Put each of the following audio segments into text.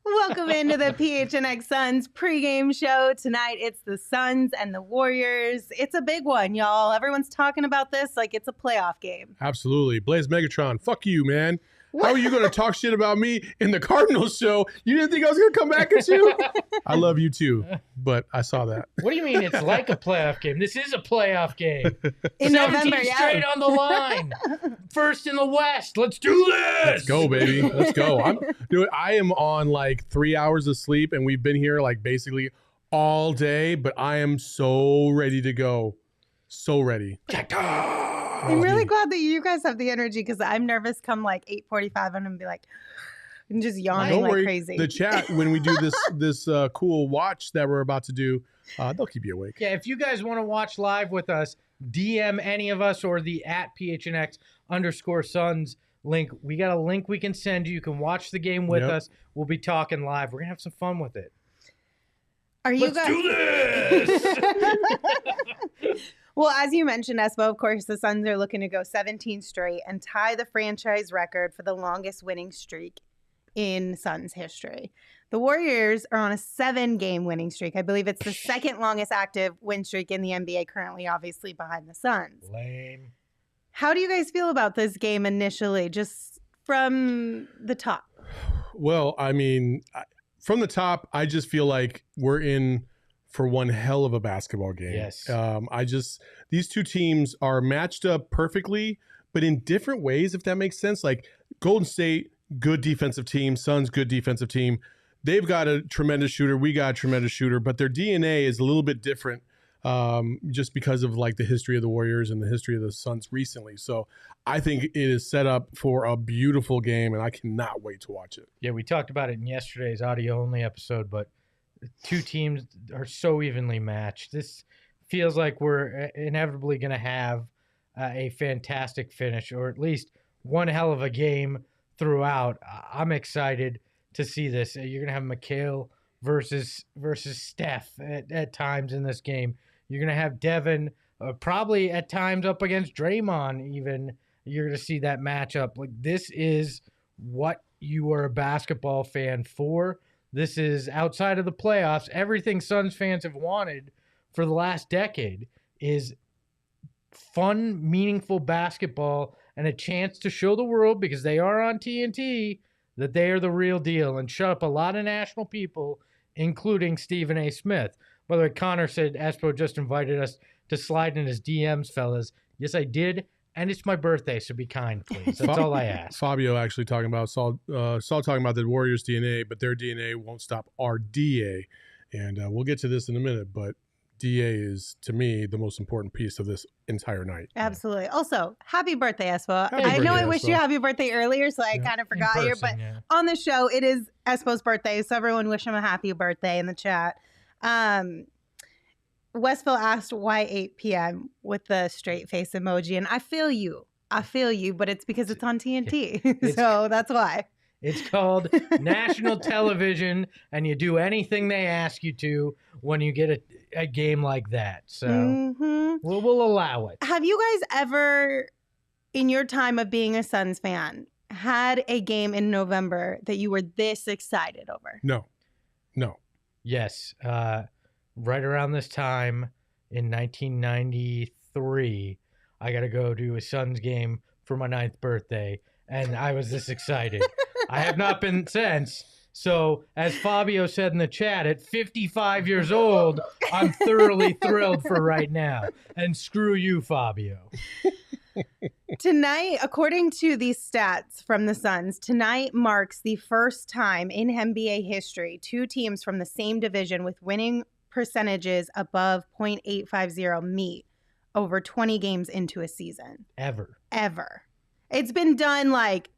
Welcome into the PHNX Suns pregame show. Tonight, it's the Suns and the Warriors. It's a big one, y'all. Everyone's talking about this like it's a playoff game. Absolutely. Blaze Megatron, fuck you, man. How are you going to talk shit about me in the Cardinals show? You didn't think I was going to come back at you? I love you too, but I saw that. What do you mean it's like a playoff game? This is a playoff game. In 17 November, straight on the line. First in the West. Let's do this. Let's go, baby. Let's go. I am on like 3 hours of sleep, and we've been here like basically all day, but I am so ready to go. So ready. I'm really glad that you guys have the energy because I'm nervous come like 8:45. I'm going to be like, I'm just yawning Don't like worry. crazy. The chat, when we do this cool watch that we're about to do, they'll keep you awake. Yeah, if you guys want to watch live with us, DM any of us or the @PHNX_Suns link. We got a link we can send you. You can watch the game with us. We'll be talking live. We're going to have some fun with it. Let's do this! Well, as you mentioned, Espo, of course, the Suns are looking to go 17 straight and tie the franchise record for the longest winning streak in Suns history. The Warriors are on a 7-game winning streak. I believe it's the second longest active win streak in the NBA currently, obviously behind the Suns. Lame. How do you guys feel about this game initially, just from the top? Well, I mean, from the top, I just feel like we're in for one hell of a basketball game. Yes. These two teams are matched up perfectly, but in different ways, if that makes sense. Like Golden State, good defensive team. Suns, good defensive team. They've got a tremendous shooter. We got a tremendous shooter, but their DNA is a little bit different just because of like the history of the Warriors and the history of the Suns recently. So I think it is set up for a beautiful game, and I cannot wait to watch it. Yeah, we talked about it in yesterday's audio-only episode, but two teams are so evenly matched. This feels like we're inevitably going to have a fantastic finish, or at least one hell of a game throughout. I'm excited to see this. You're going to have Mikal versus Steph at times in this game. You're going to have Devin probably at times up against Draymond even. You're going to see that matchup. Like, this is what you are a basketball fan for. This is outside of the playoffs. Everything Suns fans have wanted for the last decade is fun, meaningful basketball and a chance to show the world, because they are on TNT, that they are the real deal and shut up a lot of national people, including Stephen A. Smith. By the way, Connor said Espo just invited us to slide in his DMs, fellas. Yes, I did. And it's my birthday, so be kind, please. That's all I ask. Fabio actually talking about Saul talking about the Warriors' DNA, but their DNA won't stop our DA. And we'll get to this in a minute, but DA is, to me, the most important piece of this entire night. Absolutely. Also, happy birthday, Espo. Happy I know birthday, I wished Espo. you happy birthday earlier, so I kind of forgot here. But on the show, it is Espo's birthday, so everyone wish him a happy birthday in the chat. Westville asked why 8 p.m. with the straight face emoji, and I feel you, but it's because it's on TNT, so that's why. It's called national television, and you do anything they ask you to when you get a game like that. So we'll allow it. Have you guys ever, in your time of being a Suns fan, had a game in November that you were this excited over? No. Yes. Right around this time in 1993, I got to go to a Suns game for my 9th birthday, and I was this excited. I have not been since. So, as Fabio said in the chat, at 55 years old, I'm thoroughly thrilled for right now. And screw you, Fabio. Tonight, according to these stats from the Suns, tonight marks the first time in NBA history 2 teams from the same division with winning percentages above .850 meet over 20 games into a season. Ever. It's been done like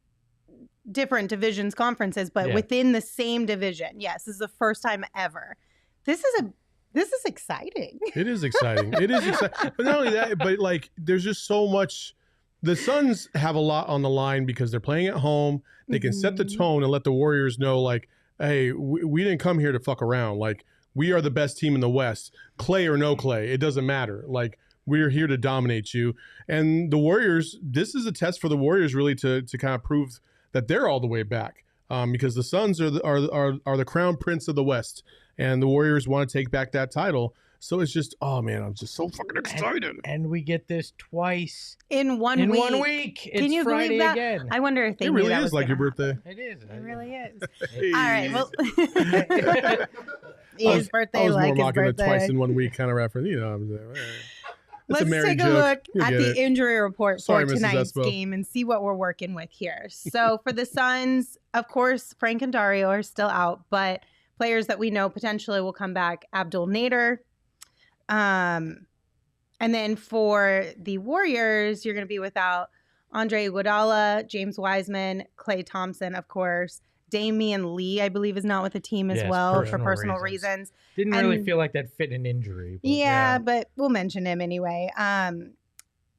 different divisions, conferences, but within the same division. Yes, this is the first time ever. This is exciting. It is exciting. It is exciting. But not only that, but like there's just so much. The Suns have a lot on the line because they're playing at home. They can set the tone and let the Warriors know, like, hey, we didn't come here to fuck around. Like, we are the best team in the West. Clay or no Clay, it doesn't matter. Like, we're here to dominate you. And the Warriors, this is a test for the Warriors really to kind of prove that they're all the way back. Because the Suns are the crown prince of the West, and the Warriors want to take back that title. So it's just, oh man, I'm just so fucking excited. And we get this twice in 1 week. 1 week. It's Can you Friday believe that? again. I wonder if they It knew really that is was like your gonna birthday. It is. It really is. Hey. All right. Well, his birthday, I was like more his mocking the birthday. twice in 1 week kind of reference. You know what I'm saying? That's Let's take a joke. look You'll at get the it. injury report Sorry, for Mrs. tonight's Espo. game and see what we're working with here. So for the Suns, of course, Frank and Dario are still out, but players that we know potentially will come back, Abdul Nader. And then for the Warriors, you're going to be without Andre Iguodala, James Wiseman, Klay Thompson, of course. Damian Lee, I believe, is not with the team as Yes, well for personal personal reasons. reasons. Didn't And- really feel like that fit an injury. But Yeah, but we'll mention him anyway.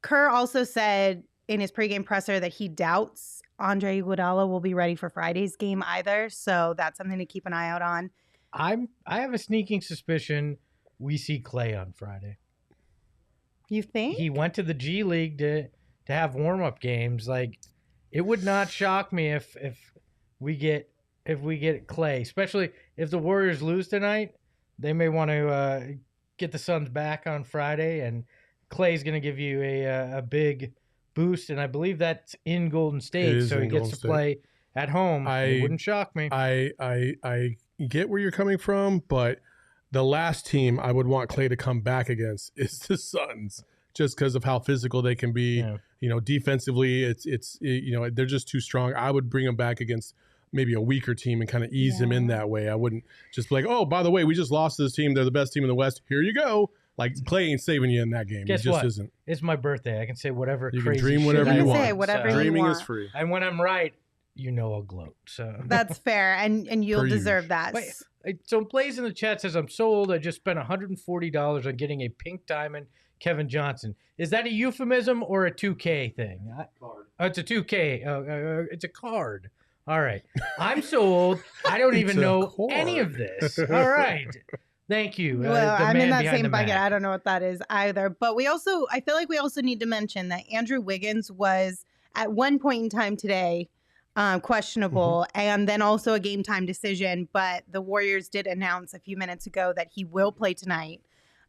Kerr also said in his pregame presser that he doubts Andre Iguodala will be ready for Friday's game either. So that's something to keep an eye out on. I have a sneaking suspicion we see Klay on Friday. You think? He went to the G League to have warm-up games. Like, it would not shock me if we get Klay, especially if the Warriors lose tonight. They may want to get the Suns back on Friday, and Klay's going to give you a big boost, and I believe that's in Golden State, so he gets to play at home. It wouldn't shock me. I get where you're coming from, but the last team I would want Klay to come back against is the Suns, just because of how physical they can be. Yeah. You know, defensively, they're just too strong. I would bring them back against maybe a weaker team and kind of ease them in that way. I wouldn't just be like, oh, by the way, we just lost to this team. They're the best team in the West. Here you go. Like, Klay ain't saving you in that game. Guess he just what? isn't. It's my birthday. I can say whatever You can crazy dream shit whatever I you want. want. Say whatever you Dreaming want. is free. And when I'm right, I'll gloat. So That's fair, and you'll Per deserve usual. that. Wait, so Blaze in the chat says, I'm so old I just spent $140 on getting a pink diamond Kevin Johnson. Is that a euphemism or a 2K thing? Card. Oh, it's a 2K. It's a card. All right. I'm so old, I don't even It's a know card. any of this. All right. Thank you. Well, the I'm man in that behind same the bucket. Mac. I don't know what that is either. But I feel like we also need to mention that Andrew Wiggins was at one point in time today questionable, and then also a game time decision. But the Warriors did announce a few minutes ago that he will play tonight.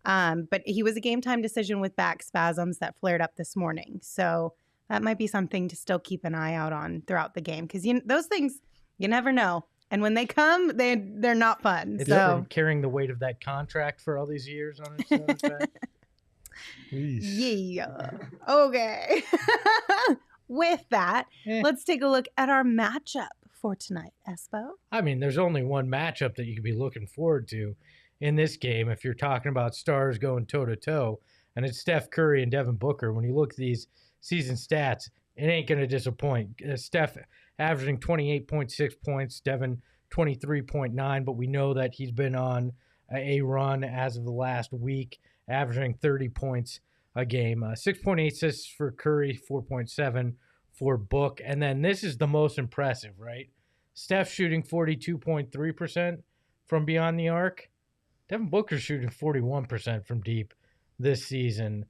But he was a game time decision with back spasms that flared up this morning. So that might be something to still keep an eye out on throughout the game, because those things, you never know. And when they come, they're not fun. It's so from carrying the weight of that contract for all these years on his back. yeah. Okay. With that, let's take a look at our matchup for tonight, Espo. I mean, there's only one matchup that you could be looking forward to in this game if you're talking about stars going toe-to-toe, and it's Steph Curry and Devin Booker. When you look at these season stats, it ain't going to disappoint. Steph averaging 28.6 points, Devin 23.9, but we know that he's been on a run as of the last week, averaging 30 points a game. 6.8 assists for Curry, 4.7 for Book. And then this is the most impressive, right? Steph shooting 42.3% from beyond the arc. Devin Booker's shooting 41% from deep this season,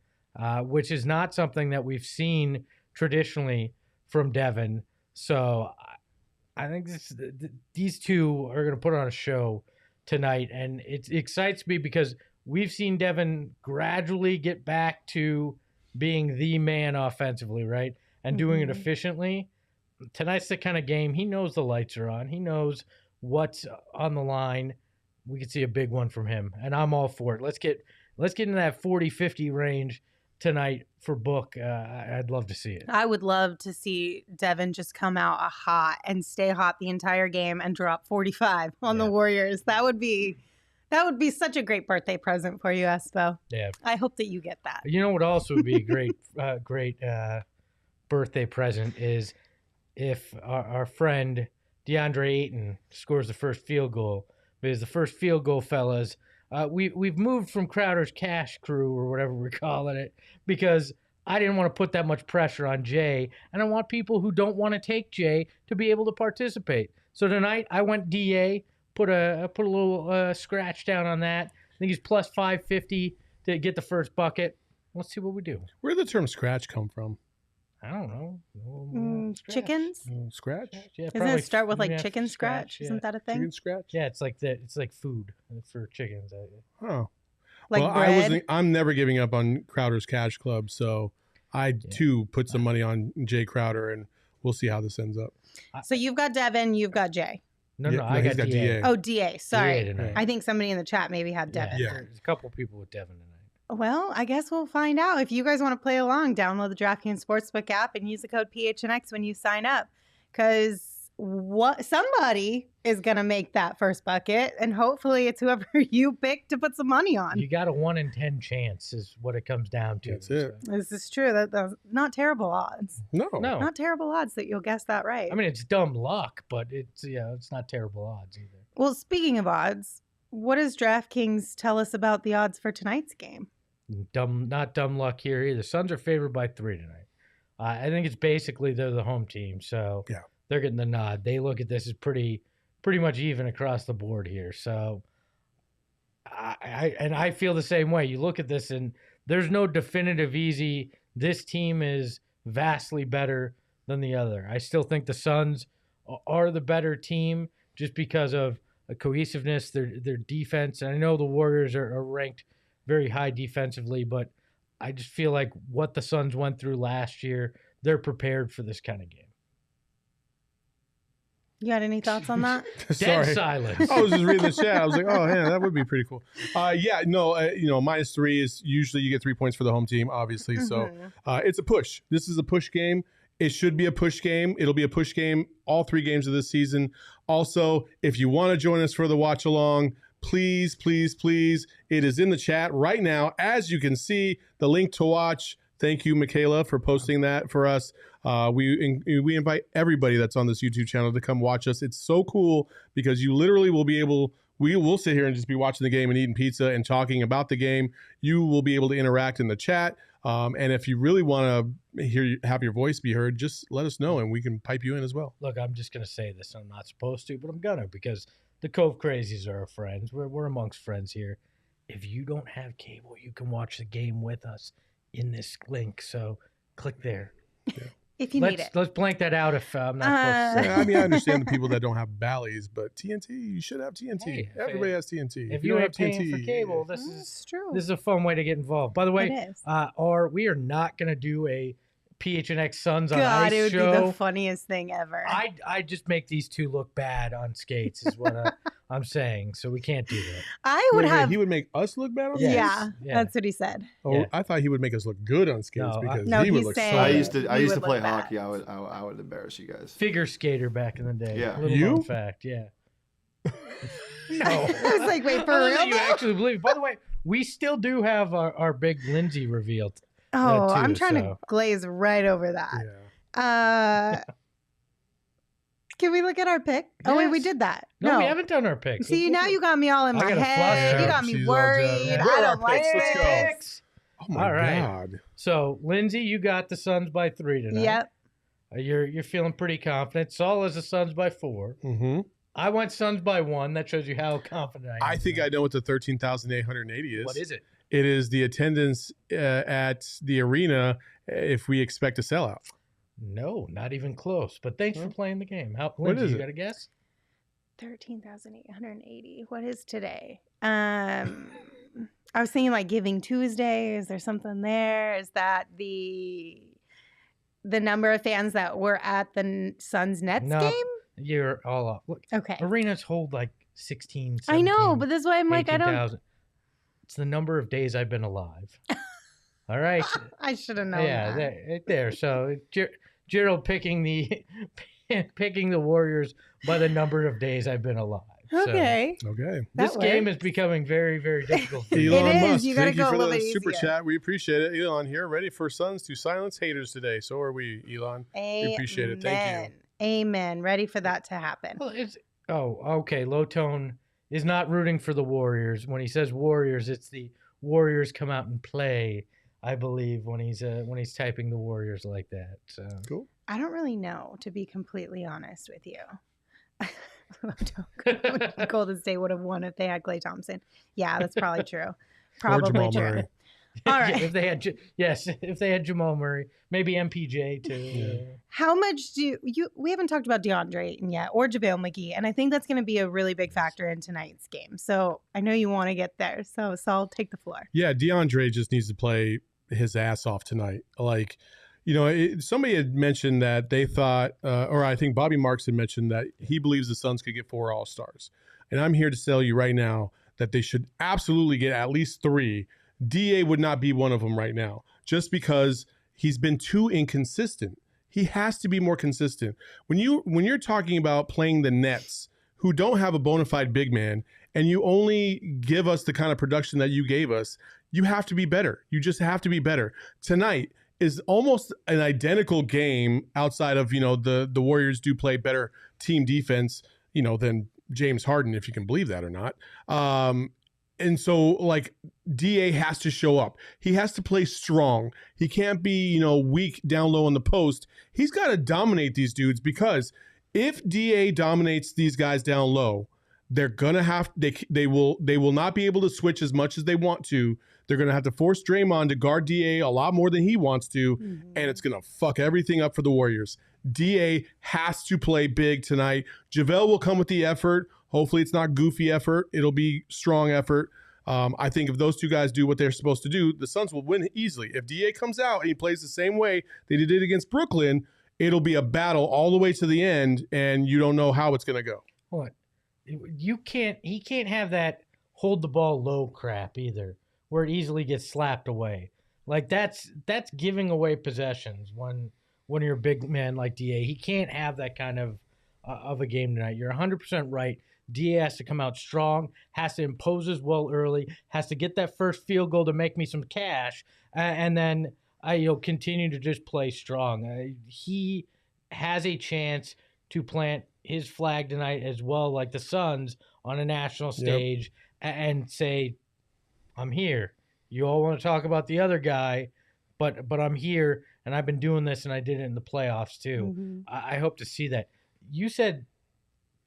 which is not something that we've seen traditionally from Devin. So I think these two are going to put on a show tonight. And it excites me because we've seen Devin gradually get back to being the man offensively, right? And doing it efficiently. Tonight's the kind of game he knows the lights are on. He knows what's on the line. We could see a big one from him, and I'm all for it. Let's get into that 40-50 range tonight for Book. I'd love to see it. I would love to see Devin just come out hot and stay hot the entire game and drop 45 on the Warriors. That would be That would be such a great birthday present for you, Espo. Yeah. I hope that you get that. You know what also would be a great birthday present is if our friend DeAndre Ayton scores the first field goal. Because the first field goal, fellas, we've moved from Crowder's cash crew or whatever we're calling it because I didn't want to put that much pressure on Jay, and I want people who don't want to take Jay to be able to participate. So tonight I went DA, put a little scratch down on that. I think he's plus 550 to get the first bucket. Let's see what we do. Where did the term scratch come from? I don't know. Scratch. Chickens? Scratch? Yeah, Doesn't probably it start with like yeah, chicken scratch? Yeah. Isn't that a thing? Chicken scratch? Yeah, it's like that. It's like food for chickens. Oh. Like well, bread? I'm never giving up on Crowder's Cash Club, so I too put some money on Jay Crowder, and we'll see how this ends up. So you've got Devin, you've got Jay. No, Yeah, I got DA. Oh, DA. Sorry. tonight. I think somebody in the chat maybe had Devin. Yeah. There's a couple people with Devin tonight. Well, I guess we'll find out. If you guys want to play along, download the DraftKings Sportsbook app and use the code PHNX when you sign up. Because somebody is going to make that first bucket, and hopefully it's whoever you pick to put some money on. You got a 1 in 10 chance is what it comes down to. That's it. This is true. That's not terrible odds. No. Not terrible odds that you'll guess that right. I mean, it's dumb luck, but it's not terrible odds either. Well, speaking of odds, what does DraftKings tell us about the odds for tonight's game? Not dumb luck here either. Suns are favored by 3 tonight. I think it's basically they're the home team, so yeah, they're getting the nod. They look at this as pretty much even across the board here. So I feel the same way. You look at this and there's no definitive easy. This team is vastly better than the other. I still think the Suns are the better team just because of cohesiveness, their defense. And I know the Warriors are ranked very high defensively, but I just feel like what the Suns went through last year, they're prepared for this kind of game. You got any thoughts on that? Dead silence. I was just reading the chat. I was like, oh, yeah, that would be pretty cool. -3 is usually you get 3 points for the home team, obviously. So it's a push. This is a push game. It should be a push game. It'll be a push game all 3 games of this season. Also, if you want to join us for the watch along, please, please, please, it is in the chat right now. As you can see, the link to watch. Thank you, Michaela, for posting that for us. We invite everybody that's on this YouTube channel to come watch us. It's so cool because you literally will be able, we will sit here and just be watching the game and eating pizza and talking about the game. You will be able to interact in the chat. And if you really want to have your voice be heard, just let us know and we can pipe you in as well. Look, I'm just going to say this. I'm not supposed to, but I'm going to because the Cove Crazies are our friends. We're amongst friends here. If you don't have cable, you can watch the game with us in this link. So click there. Yeah. If you need it. Let's blank that out if I'm not supposed to say. I mean, I understand the people that don't have Bally's, but TNT, you should have TNT. Hey, everybody has TNT. If you ain't paying for cable, this is a fun way to get involved. By the way, we are not going to do a PHNX Suns on Ice it would show. be the funniest thing ever. I just make these two look bad on skates is what I'm saying. So we can't do that. I would have. He would make us look bad on skates? skates? Yeah, that's what he said. Oh, yeah. I thought he would make us look good on skates because he would look so I bad. used to play hockey. I would embarrass you guys. Figure skater back in the day. Yeah. Little known fact. Yeah. No. I was like, wait, for real? You actually believe it. By the way, we still do have our big Lindsey revealed. Oh, I'm trying to glaze right over that. Yeah. Can we look at our pick? Yes. Oh, wait, we did that. No, we haven't done our pick. See, now you got me all in my head. You got me worried. Where I are don't our like picks? picks. Oh my God. So, Lindsey, you got the Suns by 3 tonight. Yep. You're feeling pretty confident. Saul has the Suns by 4. Mm-hmm. I went Suns by 1. That shows you how confident I am. I think I know what the 13,880 is. What is it? It is the attendance at the arena if we expect a sellout. No, not even close. But thanks for playing the game. What is you it? got a guess? 13,880. What is today? I was thinking like Giving Tuesday. Is there something there? Is that the number of fans that were at the Suns Nets game? You're all off. Look, okay. Arenas hold like 16, 17, I know, but this is why I'm like, 18,000. It's the number of days I've been alive. All right. I should have known that. Right there. So Gerald picking the Warriors by the number of days I've been alive. Okay. Okay. This That game works. is becoming very, very difficult for you. Elon It is. Musk, You gotta thank you go a for little the bit super easier. chat. We appreciate it. Elon here, ready for Suns to silence haters today. So are we, Elon. We appreciate it. Thank you. Amen. Ready for that to happen. Well, okay. Low Tone is not rooting for the Warriors. When he says Warriors, it's the Warriors come out and play. I believe when he's typing the Warriors like that. So Cool. I don't really know, to be completely honest with you. Golden State would have won if they had Klay Thompson. Yeah, that's probably true. Probably Jamal true. Murray. All right. if they had Jamal Murray, maybe MPJ too. Yeah. How much do you? We haven't talked about DeAndre Ayton yet, or JaVale McGee, and I think that's going to be a really big factor in tonight's game. So I know you want to get there. So Saul, take the floor. Yeah, DeAndre just needs to play his ass off tonight. Like, somebody had mentioned that they thought, or I think Bobby Marks had mentioned that he believes the Suns could get 4 All-Stars. And I'm here to tell you right now that they should absolutely get at least 3. DA would not be one of them right now, just because he's been too inconsistent. He has to be more consistent. When you're talking about playing the Nets, who don't have a bona fide big man, and you only give us the kind of production that you gave us, you have to be better. You just have to be better. Tonight is almost an identical game outside of, the Warriors do play better team defense, than James Harden, if you can believe that or not. And so, DA has to show up. He has to play strong. He can't be, weak down low in the post. He's got to dominate these dudes, because if DA dominates these guys down low, they're gonna they will not be able to switch as much as they want to. They're gonna have to force Draymond to guard DA a lot more than he wants to, and it's gonna fuck everything up for the Warriors. DA has to play big tonight. JaVale will come with the effort. Hopefully it's not goofy effort. It'll be strong effort. I think if those two guys do what they're supposed to do, the Suns will win easily. If DA comes out and he plays the same way they did against Brooklyn, it'll be a battle all the way to the end, and you don't know how it's gonna go. What? He can't have that hold the ball low crap either, where it easily gets slapped away. Like that's giving away possessions when you're a big man like DA. He can't have that kind of a game tonight. You're 100% right. DA has to come out strong, has to impose his will early, has to get that first field goal to make me some cash, and then continue to just play strong. He has a chance to plant his flag tonight as well, like the Suns on a national stage, and say, I'm here. You all want to talk about the other guy, but I'm here, and I've been doing this, and I did it in the playoffs too. Mm-hmm. I hope to see that. You said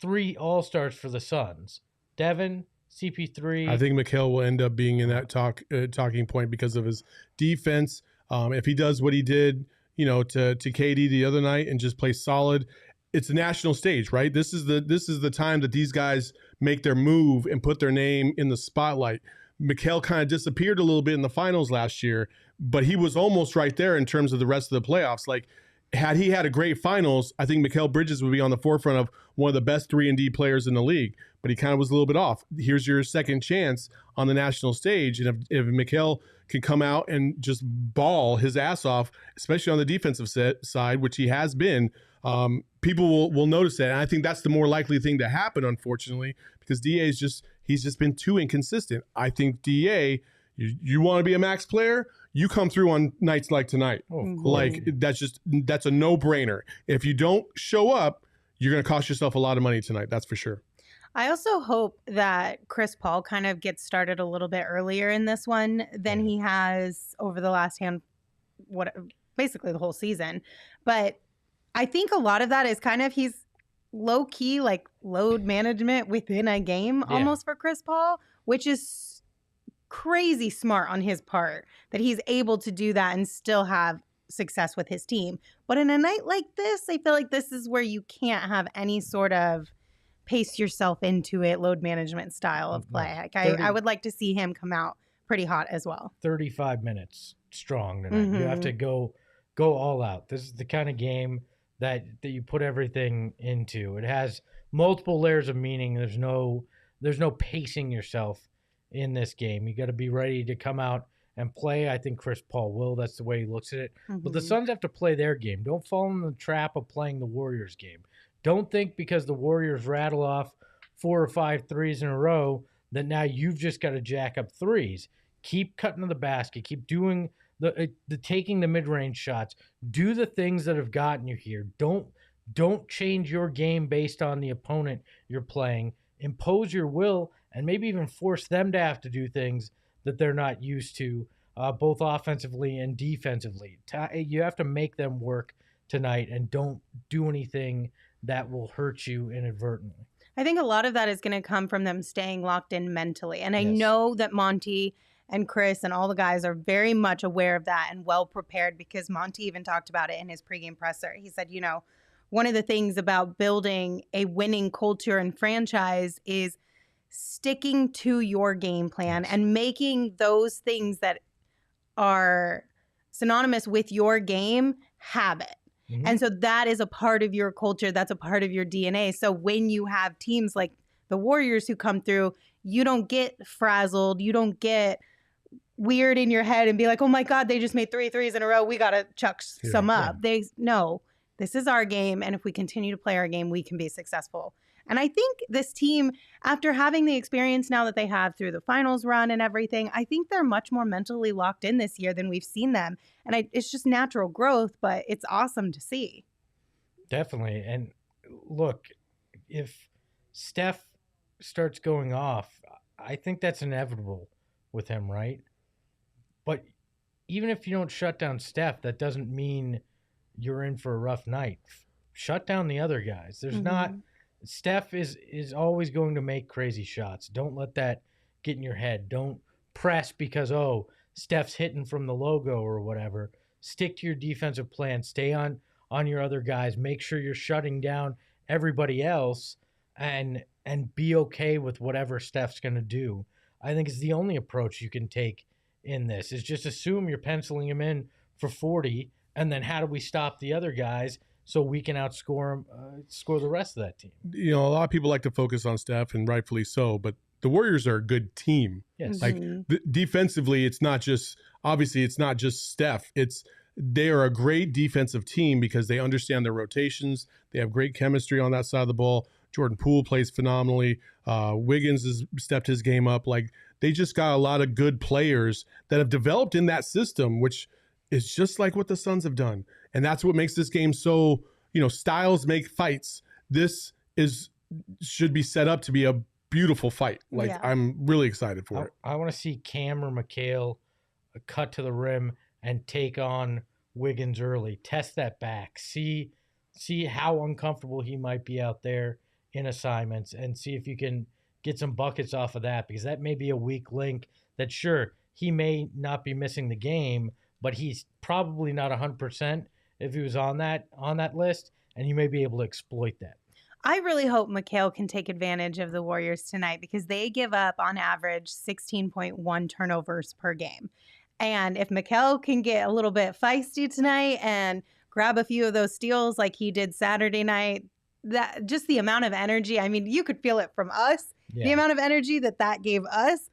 3 All-Stars for the Suns. Devin, CP3. I think Mikal will end up being in that talking point because of his defense. If he does what he did, to KD the other night and just play solid, it's a national stage, right? This is the time that these guys make their move and put their name in the spotlight. Mikal kind of disappeared a little bit in the finals last year, but he was almost right there in terms of the rest of the playoffs. Like, had he had a great finals, I think Mikal Bridges would be on the forefront of one of the best 3-and-D players in the league, but he kind of was a little bit off. Here's your second chance on the national stage, and if Mikal can come out and just ball his ass off, especially on the defensive side, which he has been, people will notice that. And I think that's the more likely thing to happen, unfortunately, because DA he's just been too inconsistent. I think DA, you want to be a max player, you come through on nights like tonight. That's a no-brainer. If you don't show up, you're going to cost yourself a lot of money tonight. That's for sure. I also hope that Chris Paul kind of gets started a little bit earlier in this one than he has over the last basically the whole season. But I think a lot of that is kind of he's low key like load management within a game almost for Chris Paul, which is crazy smart on his part that he's able to do that and still have success with his team. But in a night like this, I feel like this is where you can't have any sort of pace yourself into it load management style of play. Like I would like to see him come out pretty hot as well. 35 minutes strong tonight. You have to go all out. This is the kind of game that you put everything into. It has multiple layers of meaning. There's no pacing yourself in this game. You got to be ready to come out and play. I think Chris Paul will. That's the way he looks at it. But the Suns have to play their game. Don't fall in the trap of playing the Warriors game. Don't think because the Warriors rattle off 4 or 5 threes in a row, that now you've just got to jack up threes. Keep cutting to the basket. Keep doing the taking the mid-range shots. Do the things that have gotten you here. Don't change your game based on the opponent you're playing. Impose your will and maybe even force them to have to do things that they're not used to, both offensively and defensively. You have to make them work tonight, and don't do anything that will hurt you inadvertently. I think a lot of that is going to come from them staying locked in mentally. And I Yes. know that Monty and Chris and all the guys are very much aware of that and well prepared, because Monty even talked about it in his pregame presser. He said, one of the things about building a winning culture and franchise is sticking to your game plan and making those things that are synonymous with your game habit. Mhm. And so that is a part of your culture. That's a part of your DNA. So when you have teams like the Warriors who come through, you don't get frazzled. You don't get weird in your head and be like, oh my God, they just made 3 threes in a row. We got to chuck some up. No, this is our game. And if we continue to play our game, we can be successful. And I think this team, after having the experience now that they have through the finals run and everything, I think they're much more mentally locked in this year than we've seen them. And it's just natural growth, but it's awesome to see. Definitely. And look, if Steph starts going off, I think that's inevitable with him, right? But even if you don't shut down Steph, that doesn't mean you're in for a rough night. Shut down the other guys. There's not... Steph is always going to make crazy shots. Don't let that get in your head. Don't press because, Steph's hitting from the logo or whatever. Stick to your defensive plan. Stay on your other guys. Make sure you're shutting down everybody else and be okay with whatever Steph's going to do. I think it's the only approach you can take in this, is just assume you're penciling him in for 40, and then how do we stop the other guys so we can outscore them, score the rest of that team. A lot of people like to focus on Steph, and rightfully so, but the Warriors are a good team. Yes. Like defensively, it's not just Steph. They are a great defensive team because they understand their rotations. They have great chemistry on that side of the ball. Jordan Poole plays phenomenally. Wiggins has stepped his game up. Like, they just got a lot of good players that have developed in that system, which is just like what the Suns have done. And that's what makes this game so, styles make fights. This should be set up to be a beautiful fight. I'm really excited for it. I want to see Cam or Mikal cut to the rim and take on Wiggins early. Test that back. See how uncomfortable he might be out there in assignments, and see if you can get some buckets off of that, because that may be a weak link that, sure, he may not be missing the game, but he's probably not 100% if he was on that list, and you may be able to exploit that. I really hope Mikal can take advantage of the Warriors tonight, because they give up on average 16.1 turnovers per game. And if Mikal can get a little bit feisty tonight and grab a few of those steals like he did Saturday night, that just the amount of energy, I mean, you could feel it from us. Yeah. The amount of energy that gave us,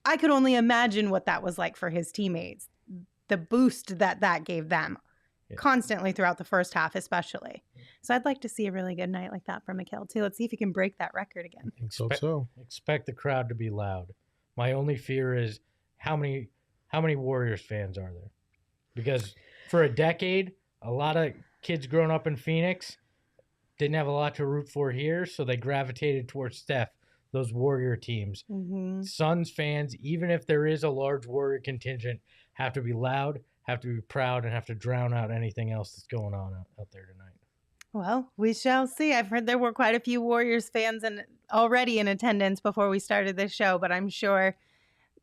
I could only imagine what that was like for his teammates. The boost that gave them constantly throughout the first half, especially. So I'd like to see a really good night like that from Mikal too. Let's see if he can break that record again. Expect the crowd to be loud. My only fear is how many Warriors fans are there? Because for a decade, a lot of kids growing up in Phoenix didn't have a lot to root for here, so they gravitated towards Steph, those Warrior teams. Mm-hmm. Suns fans, even if there is a large Warrior contingent, have to be loud, have to be proud, and have to drown out anything else that's going on out there tonight. Well, we shall see. I've heard there were quite a few Warriors fans already in attendance before we started this show, but I'm sure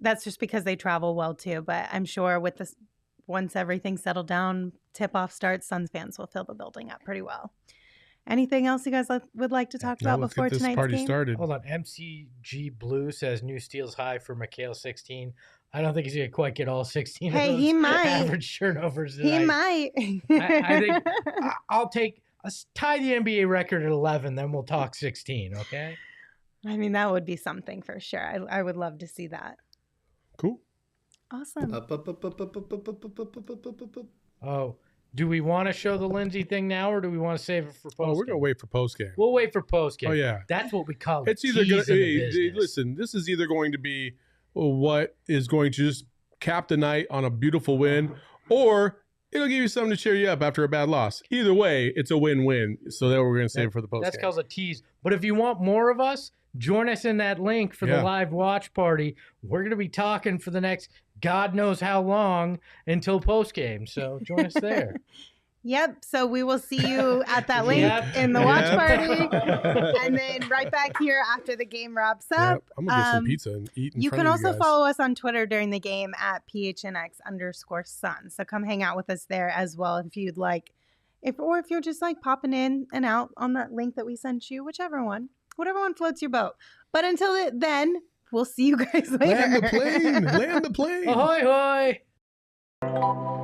that's just because they travel well too. But I'm sure with this, once everything's settled down, tip-off starts, Suns fans will fill the building up pretty well. Anything else you guys would like to talk about before tonight's party game? Started. Hold on. MCG Blue says new steals high for Mikal 16. I don't think he's going to quite get all 16 of those he might. average turnovers tonight. He might. I think I'll tie the NBA record at 11, then we'll talk 16, okay? I mean, that would be something for sure. I would love to see that. Cool. Awesome. Oh, Do we want to show the Lindsey thing now, or do we want to save it for post? Oh, we're gonna wait for post game. We'll wait for post game. Oh yeah, that's what we call it. It's either going to listen. This is either going to be what is going to just cap the night on a beautiful win, or it'll give you something to cheer you up after a bad loss. Either way, it's a win-win. So that we're going to save it for the post. That's called a tease. But if you want more of us, join us in that link for the live watch party. We're going to be talking for the next God knows how long until post game. So join us there. Yep. So we will see you at that link in the watch party. And then right back here after the game wraps up. I'm going to get some pizza and eat in You front can of also guys. follow us on Twitter during the game at PHNX_Sun. So come hang out with us there as well if you'd like. If you're just like popping in and out on that link that we sent you, whatever one floats your boat. But until then, we'll see you guys later. Land the plane. Land the plane. Ahoy, hoy.